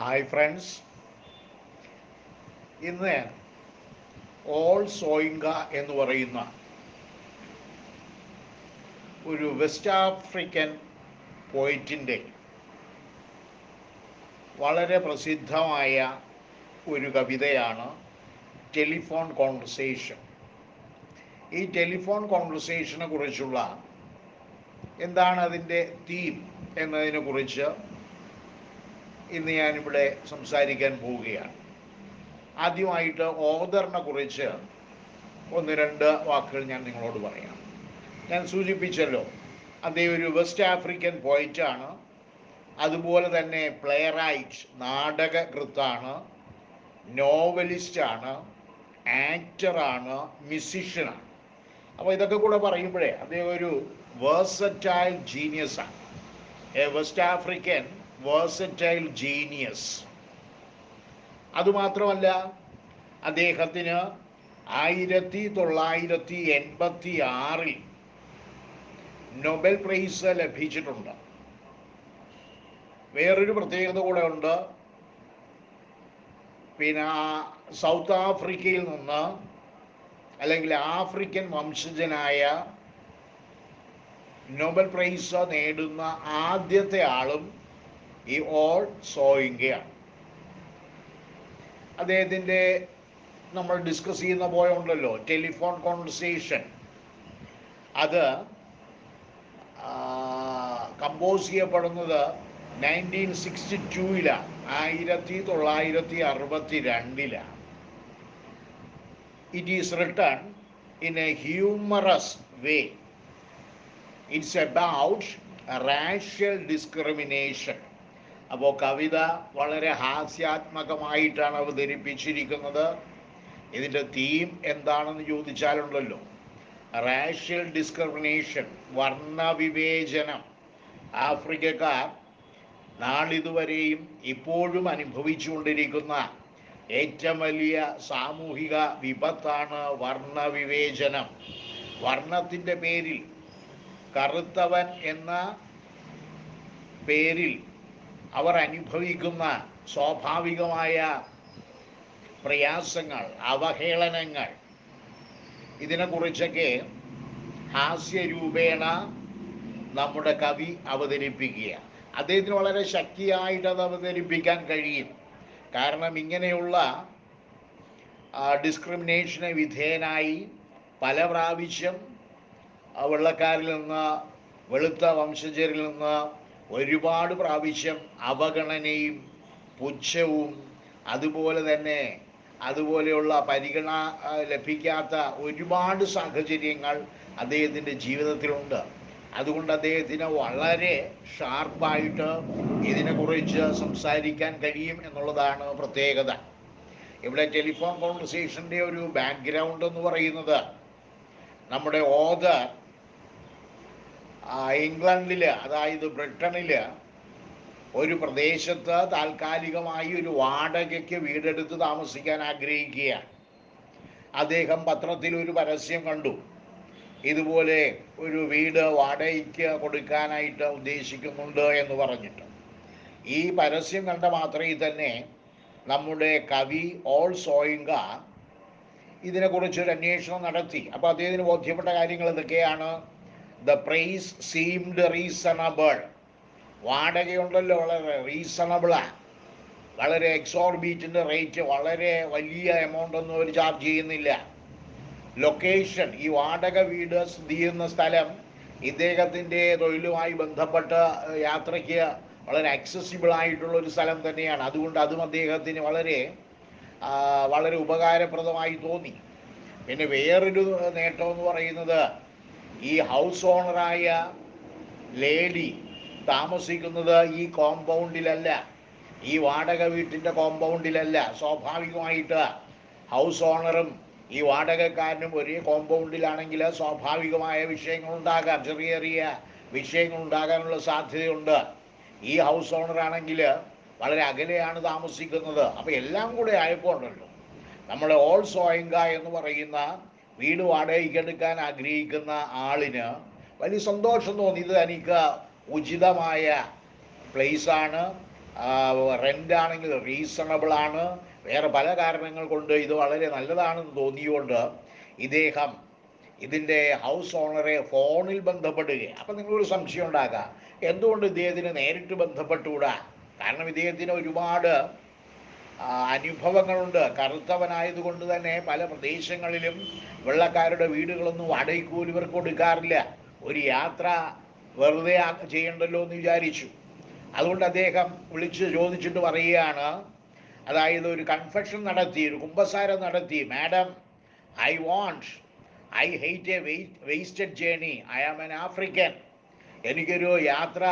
Hi friends, ഇന്ന് all Soyinka എന്ന് പറയുന്ന ഒരു വെസ്റ്റ് ആഫ്രിക്കൻ പോയിറ്റിൻ്റെ വളരെ പ്രസിദ്ധമായ ഒരു കവിതയാണ് ടെലിഫോൺ കോൺവെർസേഷൻ. ഈ ടെലിഫോൺ കോൺവെർസേഷനെ കുറിച്ചുള്ള എന്താണ് അതിൻ്റെ തീം എന്നതിനെക്കുറിച്ച് ഇന്ന് ഞാനിവിടെ സംസാരിക്കാൻ പോവുകയാണ്. ആദ്യമായിട്ട് ഓഥറിനെ കുറിച്ച് ഒന്ന് രണ്ട് വാക്കുകൾ ഞാൻ നിങ്ങളോട് പറയാം. ഞാൻ സൂചിപ്പിച്ചല്ലോ, അദ്ദേഹം ഒരു വെസ്റ്റ് ആഫ്രിക്കൻ പോയിറ്റാണ്. അതുപോലെ തന്നെ പ്ലെയറൈറ്റ്, നാടകകൃത്താണ്, നോവലിസ്റ്റാണ്, ആക്ടറാണ്, മ്യൂസിഷ്യനാണ്. അപ്പോൾ ഇതൊക്കെ കൂടെ പറയുമ്പോഴേ അദ്ദേഹം ഒരു വേഴ്സറ്റൈൽ ജീനിയസാണ്. A West African versatile genius. അതുമാത്രമല്ല, അദ്ദേഹത്തിന് 1986 നൊബേൽ പ്രൈസ് ലഭിച്ചിട്ടുണ്ട്. വേറൊരു പ്രത്യേകത കൂടെ ഉണ്ട്. പിന്നെ സൗത്ത് ആഫ്രിക്കയിൽ നിന്ന് അല്ലെങ്കിൽ ആഫ്രിക്കൻ വംശജനായ നൊബേൽ പ്രൈസ് നേടുന്ന ആദ്യത്തെ ആളും ഈ ഓൾ സോയിങ്കയാണ്. അദ്ദേഹത്തിൻ്റെ നമ്മൾ ഡിസ്കസ് ചെയ്യുന്ന പോയുണ്ടല്ലോ ടെലിഫോൺ കോൺവെർസേഷൻ, അത് കമ്പോസ് ചെയ്യപ്പെടുന്നത് 1962 1962 it is written in a humorous way. It's about racial discrimination. അപ്പോൾ കവിത വളരെ ഹാസ്യാത്മകമായിട്ടാണ് അവതരിപ്പിച്ചിരിക്കുന്നത്. ഇതിൻ്റെ തീം എന്താണെന്ന് ചോദിച്ചാലുണ്ടല്ലോ, റാഷ്യൽ ഡിസ്ക്രിമിനേഷൻ, വർണ്ണവിവേചനം. ആഫ്രിക്കക്കാർ നാളിതുവരെയും ഇപ്പോഴും അനുഭവിച്ചുകൊണ്ടിരിക്കുന്ന ഏറ്റവും വലിയ സാമൂഹിക വിപത്താണ് വർണ്ണവിവേചനം. വർണ്ണത്തിൻ്റെ പേരിൽ, കറുത്തവൻ എന്ന പേരിൽ അവർ അനുഭവിക്കുന്ന സ്വാഭാവികമായ പ്രയാസങ്ങൾ, അവഹേളനങ്ങൾ, ഇതിനെക്കുറിച്ചൊക്കെ ഹാസ്യരൂപേണ നമ്മുടെ കവി അവതരിപ്പിക്കുക. അദ്ദേഹത്തിന് വളരെ ശക്തിയായിട്ട് അത് അവതരിപ്പിക്കാൻ കഴിയും. കാരണം ഇങ്ങനെയുള്ള ഡിസ്ക്രിമിനേഷന് വിധേയനായി പല പ്രാവശ്യം വെള്ളക്കാരിൽ നിന്ന്, വെളുത്ത വംശജരിൽ നിന്ന് ഒരുപാട് പ്രാവശ്യം അവഗണനയും പുച്ഛവും അതുപോലെയുള്ള പരിഗണന ലഭിക്കാത്ത ഒരുപാട് സാഹചര്യങ്ങൾ അദ്ദേഹത്തിൻ്റെ ജീവിതത്തിലുണ്ട്. അതുകൊണ്ട് അദ്ദേഹത്തിന് വളരെ ഷാർപ്പായിട്ട് ഇതിനെക്കുറിച്ച് സംസാരിക്കാൻ കഴിയും എന്നുള്ളതാണ് പ്രത്യേകത. ഇവിടെ ടെലിഫോൺ കോൺവെർസേഷൻ്റെ ഒരു ബാക്ക്ഗ്രൗണ്ട് എന്ന് പറയുന്നത്, നമ്മുടെ ഓഥർ ഇംഗ്ലണ്ടിൽ, അതായത് ബ്രിട്ടനിൽ ഒരു പ്രദേശത്ത് താൽക്കാലികമായി ഒരു വാടകയ്ക്ക് വീടെടുത്ത് താമസിക്കാൻ ആഗ്രഹിക്കുകയാണ്. അദ്ദേഹം പത്രത്തിൽ ഒരു പരസ്യം കണ്ടു, ഇതുപോലെ ഒരു വീട് വാടകയ്ക്ക് കൊടുക്കാനായിട്ട് ഉദ്ദേശിക്കുന്നുണ്ട് എന്ന് പറഞ്ഞിട്ട്. ഈ പരസ്യം കണ്ട മാത്രമേ തന്നെ നമ്മുടെ കവി ഓൾ സോയിങ്ക ഇതിനെക്കുറിച്ചൊരു അന്വേഷണം നടത്തി. അപ്പോൾ അദ്ദേഹത്തിന് ബോധ്യപ്പെട്ട കാര്യങ്ങൾ എന്തൊക്കെയാണ്? The price seemed reasonable. വാടകയുണ്ടല്ലോ, വളരെ റീസണബിളാണ്, വളരെ എക്സോർബിറ്റൻ്റ് റേറ്റ്, വളരെ വലിയ എമൗണ്ട് ഒന്നും അവർ ചാർജ് ചെയ്യുന്നില്ല. ലൊക്കേഷൻ, ഈ വാടക വീട് സ്ഥിതി ചെയ്യുന്ന സ്ഥലം ഇദ്ദേഹത്തിൻ്റെ തൊഴിലുമായി ബന്ധപ്പെട്ട യാത്രയ്ക്ക് വളരെ അക്സസിബിൾ ആയിട്ടുള്ള ഒരു സ്ഥലം തന്നെയാണ്. അതുകൊണ്ട് അതും അദ്ദേഹത്തിന് വളരെ ഉപകാരപ്രദമായി തോന്നി. പിന്നെ വേറൊരു നേട്ടം എന്ന് പറയുന്നത്, ഈ ഹൗസ് ഓണറായ ലേഡി താമസിക്കുന്നത് ഈ കോമ്പൗണ്ടിലല്ല, ഈ വാടക വീട്ടിൻ്റെ കോമ്പൗണ്ടിലല്ല. സ്വാഭാവികമായിട്ട് ഹൗസ് ഓണറും ഈ വാടകക്കാരനും ഒരേ കോമ്പൗണ്ടിലാണെങ്കിൽ സ്വാഭാവികമായ വിഷയങ്ങളുണ്ടാകാം, ചെറിയ ചെറിയ വിഷയങ്ങളുണ്ടാകാനുള്ള സാധ്യതയുണ്ട്. ഈ ഹൗസ് ഓണറാണെങ്കിൽ വളരെ അകലെയാണ് താമസിക്കുന്നത്. അപ്പോൾ എല്ലാം കൂടെ ആയപ്പോൾ ഉണ്ടല്ലോ, നമ്മളെ ഓൾ സോയിങ്ക എന്ന് പറയുന്ന വീട് വാടകയ്ക്കെടുക്കാൻ ആഗ്രഹിക്കുന്ന ആളിന് വലിയ സന്തോഷം തോന്നി. ഇത് എനിക്ക് ഉചിതമായ പ്ലേസാണ്, റെൻ്റ് ആണെങ്കിൽ റീസണബിൾ ആണ്, വേറെ പല കാരണങ്ങൾ കൊണ്ട് ഇത് വളരെ നല്ലതാണെന്ന് തോന്നിയുകൊണ്ട് ഇദ്ദേഹം ഇതിൻ്റെ ഹൗസ് ഓണറെ ഫോണിൽ ബന്ധപ്പെടുക. അപ്പം നിങ്ങളൊരു സംശയം ഉണ്ടാക്കുക, എന്തുകൊണ്ട് ഇദ്ദേഹത്തിന് നേരിട്ട് ബന്ധപ്പെട്ടുകൂടാ? കാരണം ഇദ്ദേഹത്തിന് ഒരുപാട് അനുഭവങ്ങളുണ്ട്. കറുത്തവനായതുകൊണ്ട് തന്നെ പല പ്രദേശങ്ങളിലും വെള്ളക്കാരുടെ വീടുകളൊന്നും വാടകയ്ക്ക് പോലും ഇവർക്ക് കൊടുക്കാറില്ല. ഒരു യാത്ര വെറുതെ ചെയ്യണ്ടല്ലോ എന്ന് വിചാരിച്ചു. അതുകൊണ്ട് അദ്ദേഹം വിളിച്ച് ചോദിച്ചിട്ട് പറയുകയാണ്, അതായത് ഒരു കൺഫെഷൻ നടത്തി, ഒരു കുമ്പസാരം നടത്തി. Madam, I hate a wasted journey. I am an African. എനിക്കൊരു യാത്ര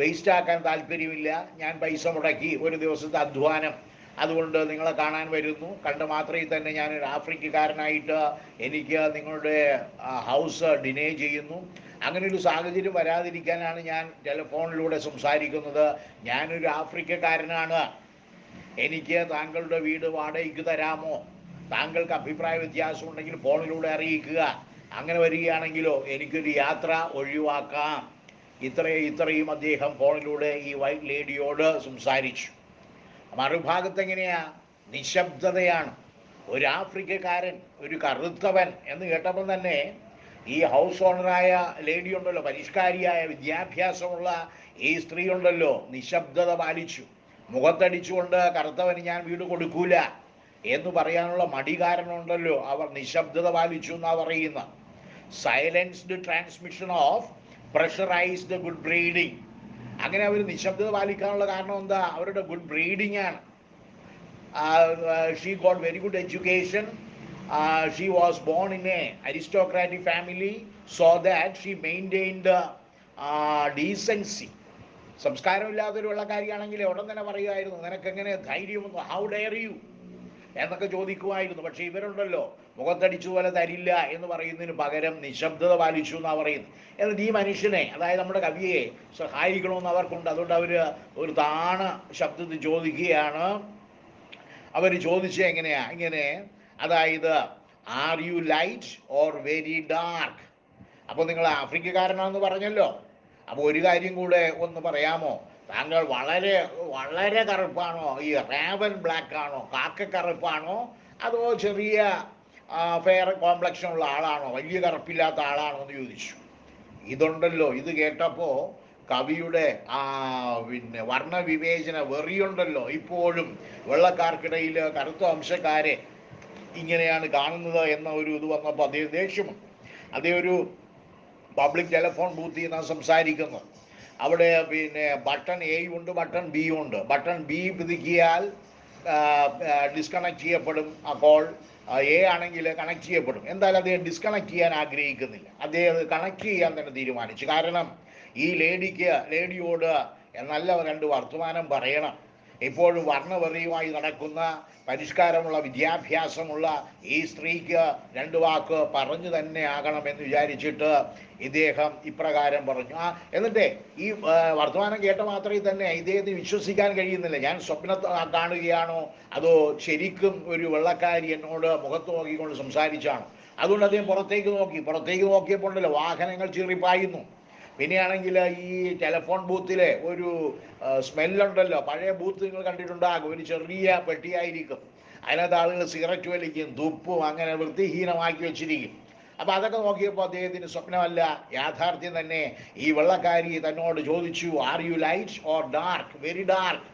വേസ്റ്റ് ആക്കാൻ താല്പര്യമില്ല. ഞാൻ പൈസ മുടക്കി ഒരു ദിവസത്തെ അധ്വാനം, അതുകൊണ്ട് നിങ്ങളെ കാണാൻ വരുന്നു. കണ്ട മാത്രമേ തന്നെ ഞാനൊരു ആഫ്രിക്കക്കാരനായിട്ട് എനിക്ക് നിങ്ങളുടെ ഹൗസ് ഡിനേ ചെയ്യുന്നു. അങ്ങനെ ഒരു സാഹചര്യം വരാതിരിക്കാനാണ് ഞാൻ ടെലിഫോണിലൂടെ സംസാരിക്കുന്നത്. ഞാനൊരു ആഫ്രിക്കക്കാരനാണ്. എനിക്ക് താങ്കളുടെ വീട് വാടകയ്ക്ക് തരാമോ? താങ്കൾക്ക് അഭിപ്രായ വ്യത്യാസം ഉണ്ടെങ്കിൽ ഫോണിലൂടെ അറിയിക്കുക. അങ്ങനെ വരികയാണെങ്കിലോ എനിക്കൊരു യാത്ര ഒഴിവാക്കാം. ഇത്രയും അദ്ദേഹം ഫോണിലൂടെ ഈ വൈറ്റ് ലേഡിയോട് സംസാരിച്ചു. മറുഭാഗത്ത് എങ്ങനെയാ? നിശബ്ദതയാണ്. ഒരു ആഫ്രിക്കക്കാരൻ, ഒരു കറുത്തവൻ എന്ന് കേട്ടപ്പോൾ തന്നെ ഈ ഹൗസ് ഓണറായ ലേഡി ഉണ്ടല്ലോ, പരിഷ്കാരിയായ വിദ്യാഭ്യാസമുള്ള ഈ സ്ത്രീ ഉണ്ടല്ലോ, നിശബ്ദത പാലിച്ചു. മുഖത്തടിച്ചുകൊണ്ട് കറുത്തവന് ഞാൻ വീട് കൊടുക്കൂല എന്ന് പറയാനുള്ള മടി കാരണമുണ്ടല്ലോ, അവർ നിശബ്ദത പാലിച്ചു എന്നാ പറയുന്ന. Silenced transmission of pressurised good breeding. അങ്ങനെ അവർ നിശബ്ദത പാലിക്കാനുള്ള കാരണം എന്താ? അവരുടെ ഗുഡ് ബ്രീഡിങ് ആണ്. She got very good education. She was born in a aristocratic family, so that she maintained decency. സംസ്കാരമില്ലാത്തൊരു വെള്ളക്കാരിയാണെങ്കിൽ ഉടൻ തന്നെ പറയുമായിരുന്നു, നിനക്കെങ്ങനെ ധൈര്യം, ഹൗ ഡെയർ യു എന്നൊക്കെ ചോദിക്കുമായിരുന്നു. പക്ഷെ ഇവരുണ്ടല്ലോ, മുഖത്തടിച്ചു പോലെ തരില്ല എന്ന് പറയുന്നതിന് പകരം നിശബ്ദത പാലിച്ചു എന്നാണ് പറയുന്നത്. എന്നിട്ട് ഈ മനുഷ്യനെ, അതായത് നമ്മുടെ കവിയെ സഹായിക്കണമെന്ന് അവർക്കുണ്ട്. അതുകൊണ്ട് അവർ ഒരു താണ ശബ്ദത്തിൽ ചോദിക്കുകയാണ്. അവർ ചോദിച്ചത് എങ്ങനെയാ? ഇങ്ങനെ, അതായത് are you light or very dark? അപ്പോൾ നിങ്ങൾ ആഫ്രിക്കക്കാരനാണെന്ന് പറഞ്ഞല്ലോ, അപ്പോൾ ഒരു കാര്യം കൂടെ ഒന്ന് പറയാമോ? താങ്കൾ വളരെ വളരെ കറുപ്പാണോ? ഈ റാവൻ ബ്ലാക്ക് ആണോ? കാക്ക കറുപ്പാണോ? അതോ ചെറിയ ഫെയർ കോംപ്ലക്ഷൻ ഉള്ള ആളാണോ? വലിയ കറുപ്പില്ലാത്ത ആളാണോ എന്ന് ചോദിച്ചു. ഇതുണ്ടല്ലോ, ഇത് കേട്ടപ്പോൾ കവിയുടെ പിന്നെ വർണ്ണവിവേചന വെറിയുണ്ടല്ലോ, ഇപ്പോഴും വെള്ളക്കാർക്കിടയിൽ കറുത്ത വംശക്കാരെ ഇങ്ങനെയാണ് കാണുന്നത് എന്ന ഒരു ഇത് വന്നപ്പോൾ അദ്ദേഹം ദേഷ്യമുണ്ട്. അദ്ദേഹം ഒരു പബ്ലിക് ടെലിഫോൺ ബൂത്തിൽ നിന്നാണ് സംസാരിക്കുന്നത്. അവിടെ പിന്നെ ബട്ടൺ എ ഉണ്ട്, ബട്ടൺ ബി ഉണ്ട്. ബട്ടൺ ബി പിടിക്കിയാൽ ഡിസ്കണക്ട് ചെയ്യപ്പെടും ആ കോൾ. എ ആണെങ്കിൽ കണക്ട് ചെയ്യപ്പെടും. എന്തായാലും അദ്ദേഹം ഡിസ്കണക്ട് ചെയ്യാൻ ആഗ്രഹിക്കുന്നില്ല. അദ്ദേഹം അത് കണക്ട് ചെയ്യാൻ തന്നെ തീരുമാനിച്ചു. കാരണം ഈ ലേഡിയോട് നല്ല രണ്ട് വർത്തമാനം പറയണം. ഇപ്പോഴും വർണ്ണവെറിയുമായി നടക്കുന്ന പരിഷ്കാരമുള്ള വിദ്യാഭ്യാസമുള്ള ഈ സ്ത്രീക്ക് രണ്ട് വാക്ക് പറഞ്ഞു തന്നെ ആകണമെന്ന് വിചാരിച്ചിട്ട് ഇദ്ദേഹം ഇപ്രകാരം പറഞ്ഞു. എന്നിട്ട് ഈ വർത്തമാനം കേട്ട മാത്രമേ തന്നെ ഇദ്ദേഹത്തിന് വിശ്വസിക്കാൻ കഴിയുന്നില്ല. ഞാൻ സ്വപ്നം കാണുകയാണോ അതോ ശരിക്കും ഒരു വെള്ളക്കാരി എന്നോട് മുഖത്ത് നോക്കിക്കൊണ്ട് സംസാരിച്ചാണോ? അതുകൊണ്ട് അദ്ദേഹം പുറത്തേക്ക് നോക്കിയപ്പോൾ ഉണ്ടല്ലോ, വാഹനങ്ങൾ ചീറിപ്പായുന്നു. പിന്നെയാണെങ്കിൽ ഈ ടെലിഫോൺ ബൂത്തിലെ ഒരു സ്മെല്ലുണ്ടല്ലോ, പഴയ ബൂത്ത് നിങ്ങൾ കണ്ടിട്ടുണ്ടാകും, ഒരു ചെറിയ പെട്ടിയായിരിക്കും, അതിനകത്ത് ആളുകൾ സിഗരറ്റ് വലിക്കും, തുപ്പും, അങ്ങനെ വൃത്തിഹീനമാക്കി വെച്ചിരിക്കും. അപ്പം അതൊക്കെ നോക്കിയപ്പോൾ അദ്ദേഹത്തിന് സ്വപ്നമല്ല, യാഥാർത്ഥ്യം തന്നെ. ഈ വെള്ളക്കാരി തന്നോട് ചോദിച്ചു, are you light or dark? Very dark.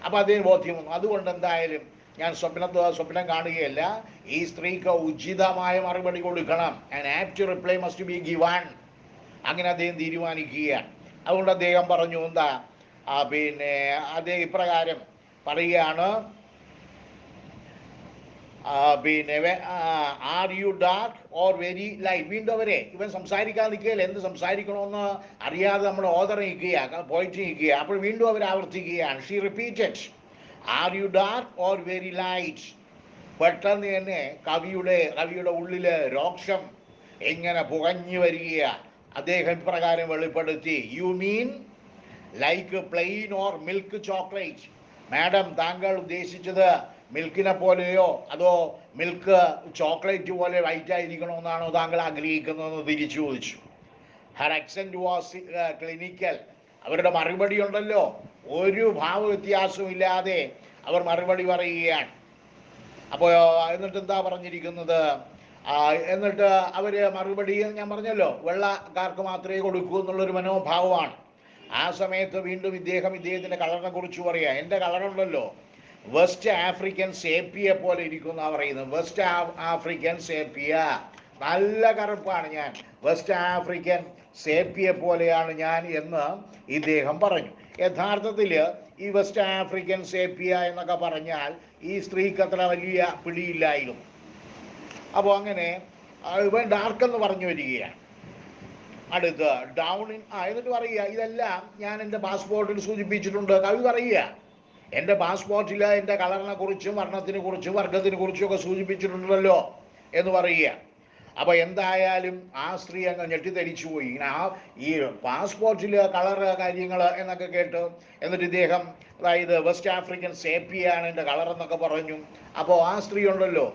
അപ്പം അദ്ദേഹം ബോധ്യം വന്നു. അതുകൊണ്ട് എന്തായാലും ഞാൻ സ്വപ്നം കാണുകയല്ല, ഈ സ്ത്രീക്ക് ഉചിതമായ മറുപടി കൊടുക്കണം. An apt reply must be given. അങ്ങനെ അദ്ദേഹം തീരുമാനിക്കുകയാണ്. അതുകൊണ്ട് അദ്ദേഹം പറഞ്ഞു, എന്താ പിന്നെ അദ്ദേഹം ഇപ്രകാരം പറയുകയാണ്, പിന്നെ R you dark or very light? വീണ്ടും ഇവൻ സംസാരിക്കാൻ നിൽക്കുകയല്ല, എന്ത് സംസാരിക്കണമെന്ന് അറിയാതെ നമ്മൾ ഓതർ നിൽക്കുക, പോയിട്ട് നിൽക്കുക. അപ്പോൾ വീണ്ടും അവർ ആവർത്തിക്കുകയാണ്. She repeated, are you dark or very light? പെട്ടെന്ന് തന്നെ കവിയുടെ ഉള്ളിൽ രോക്ഷം എങ്ങനെ പുകഞ്ഞു വരികയാണ്. അദ്ദേഹം ഇപ്രകാരം വെളിപ്പെടുത്തി, you mean like plain or milk chocolate? Madam, താങ്കൾ ഉദ്ദേശിച്ചത് മിൽക്കിനെ പോലെയോ അതോ മിൽക്ക് ചോക്ലേറ്റ് പോലെ വൈറ്റ് ആയിരിക്കണമെന്നാണോ താങ്കൾ ആഗ്രഹിക്കുന്നതെന്ന് തിരിച്ചു ചോദിച്ചു. Her accent was clinical. അവരുടെ മറുപടി ഉണ്ടല്ലോ, ഒരു ഭാവവ്യത്യാസവും ഇല്ലാതെ അവർ മറുപടി പറയുകയാണ്. അപ്പോൾ എന്നിട്ട് എന്താ പറഞ്ഞിരിക്കുന്നത്? എന്നിട്ട് അവര് മറുപടി ഞാൻ പറഞ്ഞല്ലോ, വെള്ളക്കാർക്ക് മാത്രമേ കൊടുക്കൂ എന്നുള്ളൊരു മനോഭാവമാണ്. ആ സമയത്ത് വീണ്ടും ഇദ്ദേഹത്തിന്റെ കളറിനെ കുറിച്ച് പറയാ. എൻ്റെ കളറുണ്ടല്ലോ വെസ്റ്റ് ആഫ്രിക്കൻ സേപ്പിയെ പോലെ ഇരിക്കുന്ന പറയുന്നത്. വെസ്റ്റ് ആഫ്രിക്കൻ സേപ്പിയ, നല്ല കറുപ്പാണ് ഞാൻ, വെസ്റ്റ് ആഫ്രിക്കൻ സേപ്പിയെ പോലെയാണ് ഞാൻ എന്ന് ഇദ്ദേഹം പറഞ്ഞു. യഥാർത്ഥത്തിൽ ഈ വെസ്റ്റ് ആഫ്രിക്കൻ സേപ്പിയ എന്നൊക്കെ പറഞ്ഞാൽ ഈ സ്ത്രീക്ക് അത്ര വലിയ പിടിയില്ലായിരുന്നു. അപ്പോൾ അങ്ങനെ ഇവൻ ഡാർക്ക് എന്ന് പറഞ്ഞു വരികയാണ്. അടുത്ത് ഡൗൺ ഇൻ എന്നിട്ട് പറയുക, ഇതെല്ലാം ഞാൻ എൻ്റെ പാസ്പോർട്ടിൽ സൂചിപ്പിച്ചിട്ടുണ്ട്. കവി പറയുക, എൻ്റെ പാസ്പോർട്ടിൽ എൻ്റെ കളറിനെ കുറിച്ചും വർണ്ണത്തിനെ കുറിച്ചും വർഗത്തിനെ കുറിച്ചും ഒക്കെ സൂചിപ്പിച്ചിട്ടുണ്ടല്ലോ എന്ന് പറയുക. അപ്പോൾ എന്തായാലും ആ സ്ത്രീ അങ്ങ് ഞെട്ടിത്തരിച്ചു പോയി. ഈ പാസ്പോർട്ടിൽ കളറ് കാര്യങ്ങൾ എന്നൊക്കെ കേട്ട്. എന്നിട്ട് ഇദ്ദേഹം അതായത് വെസ്റ്റ് ആഫ്രിക്കൻ സേപ്പിയാണ് എൻ്റെ കളർ എന്നൊക്കെ പറഞ്ഞു. അപ്പോൾ ആ സ്ത്രീ ഉണ്ടല്ലോ,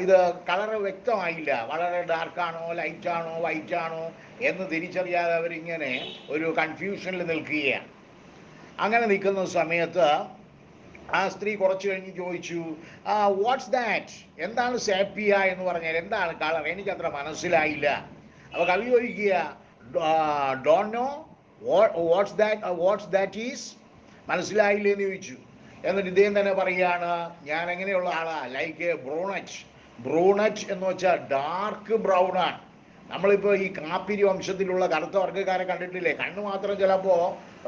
ഇത് കളറ് വ്യക്തമായില്ല, വളരെ ഡാർക്കാണോ ലൈറ്റാണോ വൈറ്റാണോ എന്ന് തിരിച്ചറിയാതെ അവരിങ്ങനെ ഒരു കൺഫ്യൂഷനിൽ നിൽക്കുകയാണ്. അങ്ങനെ നിൽക്കുന്ന സമയത്ത് ആ സ്ത്രീ കുറച്ച് കഴിഞ്ഞ് ചോദിച്ചു, വാട്ട്സ് ദാറ്റ്, എന്താണ് സേപ്പിയ എന്ന് പറഞ്ഞാൽ, എന്താണ് കളർ, എനിക്കത്ര മനസ്സിലായില്ല. അപ്പോൾ കവി ചോദിക്കുക, don't know what's that is, മനസ്സിലായില്ലേ എന്ന് ചോദിച്ചു. എന്നിട്ട് ഇദ്ദേഹം തന്നെ പറയുകയാണ്, ഞാൻ എങ്ങനെയുള്ള ആളാ, ലൈക്ക് എ ബ്രൂണറ്റ് എന്ന് വെച്ചാൽ ഡാർക്ക് ബ്രൗൺ ആണ്. നമ്മളിപ്പോൾ ഈ കാപ്പിരി വംശത്തിലുള്ള കറുത്ത വർഗ്ഗക്കാരെ കണ്ടിട്ടില്ലേ, കണ്ണ് മാത്രം ചിലപ്പോൾ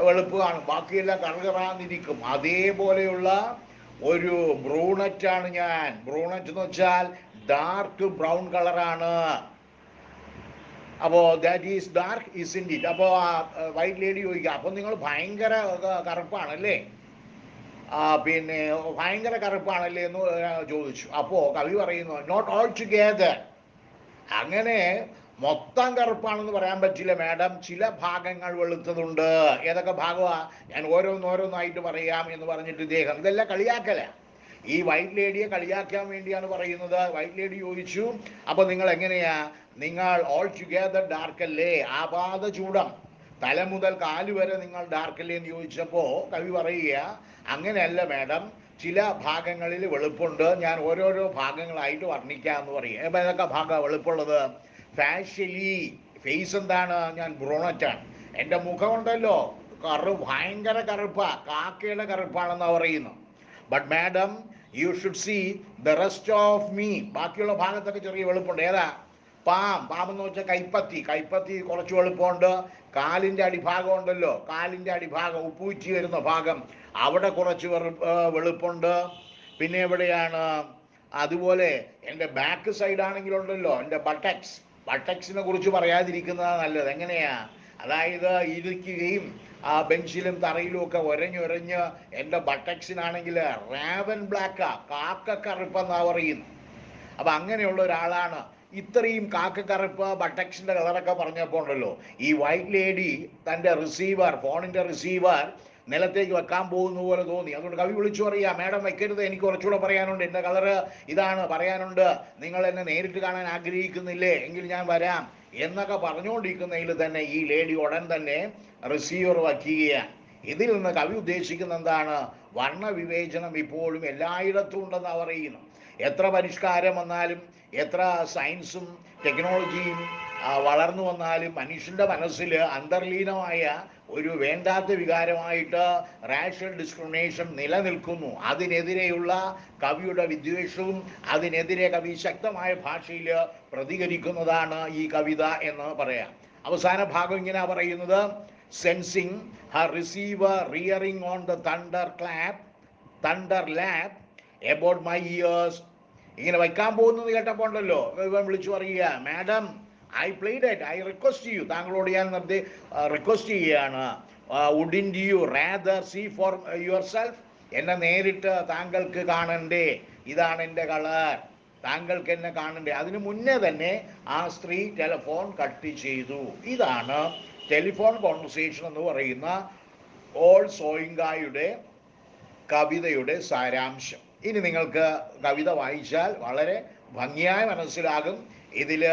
വെളുപ്പ് കാണും, ബാക്കിയെല്ലാം കറുകറാന്നിരിക്കും. അതേപോലെയുള്ള ഒരു ബ്രൂണറ്റാണ് ഞാൻ. ബ്രൂണറ്റ് എന്ന് വെച്ചാൽ ഡാർക്ക് ബ്രൗൺ കളറാണ്. അപ്പോൾ ദാറ്റ് ഈസ് ഡാർക്ക് ഇസ്ന്റ് ഇറ്റ്. അപ്പോൾ വൈറ്റ് ലേഡി ചോദിക്കുക, അപ്പോൾ നിങ്ങൾ ഭയങ്കര കറുപ്പാണല്ലേ, പിന്നെ ഭയങ്കര കറുപ്പാണല്ലേ എന്ന് ചോദിച്ചു. അപ്പോൾ കവി പറയുന്നു, നോട്ട് ഓൾ ടുഗെദർ, അങ്ങനെ മൊത്തം കറുപ്പാണെന്ന് പറയാൻ പറ്റില്ല മാഡം, ചില ഭാഗങ്ങൾ വെളുത്തതുണ്ട്. ഏതൊക്കെ ഭാഗമാണ്, ഞാൻ ഓരോന്നോരോന്നായിട്ട് പറയാം എന്ന് പറഞ്ഞിട്ട് ഇദ്ദേഹം, ഇതെല്ലാം കളിയാക്കല, ഈ വൈറ്റ് ലേഡിയെ കളിയാക്കാൻ വേണ്ടിയാണ് പറയുന്നത്. വൈറ്റ് ലേഡി ചോദിച്ചു, അപ്പോൾ നിങ്ങൾ എങ്ങനെയാ, നിങ്ങൾ ഓൾ ടുഗെദർ ഡാർക്കല്ലേ, ആപാദ ചൂടം, തല മുതൽ കാല് വരെ നിങ്ങൾ ഡാർക്കല്ലേ എന്ന് ചോദിച്ചപ്പോൾ കവി പറയുക, അങ്ങനെയല്ല മാഡം, ചില ഭാഗങ്ങളിൽ വെളുപ്പുണ്ട്, ഞാൻ ഓരോരോ ഭാഗങ്ങളായിട്ട് വർണ്ണിക്കാമെന്ന് പറയുക. അപ്പം ഏതൊക്കെ ഭാഗമാണ് വെളുപ്പുള്ളത്? ഫാഷ്യലി, ഫേസ് എന്താണ്, ഞാൻ ബ്രൂണറ്റാണ്. എൻ്റെ മുഖമുണ്ടല്ലോ ഭയങ്കര കറുപ്പാ, കാക്കയുടെ കറുപ്പാണെന്നാണ് പറയുന്നത്. But madam you should see the rest of me, ബാക്കിയുള്ള ഭാഗത്തൊക്കെ ചെറിയ വെളുപ്പുണ്ട്. ഏതാ? പാമ്പെന്ന് വെച്ചാൽ കൈപ്പത്തി കുറച്ച് വെളുപ്പമുണ്ട്. കാലിൻ്റെ അടിഭാഗം ഉണ്ടല്ലോ, കാലിൻ്റെ അടിഭാഗം ഉപ്പൂറ്റി വരുന്ന ഭാഗം, അവിടെ കുറച്ച് വെളുപ്പുണ്ട്. പിന്നെ എവിടെയാണ്, അതുപോലെ എൻ്റെ ബാക്ക് സൈഡാണെങ്കിലുണ്ടല്ലോ, എൻ്റെ ബട്ടക്സിനെ കുറിച്ച് പറയാതിരിക്കുന്നതാണ് നല്ലത്. എങ്ങനെയാ, അതായത് ഇരിക്കുകയും ബെഞ്ചിലും തറയിലും ഒക്കെ ഒരഞ്ഞൊരഞ്ഞ് എൻ്റെ ബട്ടക്സിനാണെങ്കിൽ റാവൻ ബ്ലാക്കാ, കാക്കക്കറുപ്പെന്നാ പറയുന്നു. അപ്പം അങ്ങനെയുള്ള ഒരാളാണ്. ഇത്രയും കാക്കക്കറുപ്പ് ബട്ടക്സിൻ്റെ കളറൊക്കെ പറഞ്ഞപ്പോൾ ഉണ്ടല്ലോ, ഈ വൈറ്റ് ലേഡി തൻ്റെ ഫോണിൻ്റെ റിസീവർ നിലത്തേക്ക് വെക്കാൻ പോകുന്ന പോലെ തോന്നി. അതുകൊണ്ട് കവി വിളിച്ചു പറയാ, മാഡം വെക്കരുത്, എനിക്ക് കുറച്ചുകൂടെ പറയാനുണ്ട്, എൻ്റെ കളറ് ഇതാണ് പറയാനുണ്ട്, നിങ്ങൾ എന്നെ നേരിട്ട് കാണാൻ ആഗ്രഹിക്കുന്നില്ലേ, എങ്കിൽ ഞാൻ വരാം എന്നൊക്കെ പറഞ്ഞുകൊണ്ടിരിക്കുന്നതിൽ തന്നെ ഈ ലേഡി ഉടൻ തന്നെ റിസീവർ വയ്ക്കുകയാണ്. ഇതിൽ നിന്ന് കവി ഉദ്ദേശിക്കുന്ന എന്താണ്, വർണ്ണവിവേചനം ഇപ്പോഴും എല്ലായിടത്തും ഉണ്ടെന്ന് പറയുന്നു. എത്ര പരിഷ്കാരം വന്നാലും, എത്ര സയൻസും ടെക്നോളജിയും വളർന്നു വന്നാലും മനുഷ്യൻ്റെ മനസ്സിൽ അന്തർലീനമായ ഒരു വേണ്ടാത്ത വികാരമായിട്ട് റാഷ്യൽ ഡിസ്ക്രിമിനേഷൻ നിലനിൽക്കുന്നു. അതിനെതിരെയുള്ള കവിയുടെ വിദ്വേഷവും അതിനെതിരെ കവി ശക്തമായ ഭാഷയിൽ പ്രതികരിക്കുന്നതാണ് ഈ കവിത എന്ന് പറയാം. അവസാന ഭാഗം ഇങ്ങനെ പറയുന്നത്, sensing her receiver rearing on the thunderclap about my ears, ഇങ്ങനെ വയ്ക്കാൻ പോകുന്നത് കേട്ടപ്പോൾ ഉണ്ടല്ലോ ഇവൻ വിളിച്ചു പറയുക, madam I pleaded it, I request you, താങ്കളോട് ഞാൻ റിക്വസ്റ്റ് ചെയ്യുകയാണ്, wouldn't you rather see for yourself, എന്നെ നേരിട്ട് താങ്കൾക്ക് കാണണ്ടേ, ഇതാണ് എൻ്റെ കളർ, താങ്കൾക്ക് എന്നെ കാണണ്ടേ. അതിനു മുന്നേ തന്നെ ആ സ്ത്രീ ടെലിഫോൺ കട്ട് ചെയ്തു. ഇതാണ് ടെലിഫോൺ കോൺവെർസേഷൻ എന്ന് പറയുന്ന ഓൾ സോയിങ്കായുടെ കവിതയുടെ സാരാംശം. ഇനി നിങ്ങൾക്ക് കവിത വായിച്ചാൽ വളരെ ഭംഗിയായി മനസ്സിലാകും. ഇതിൽ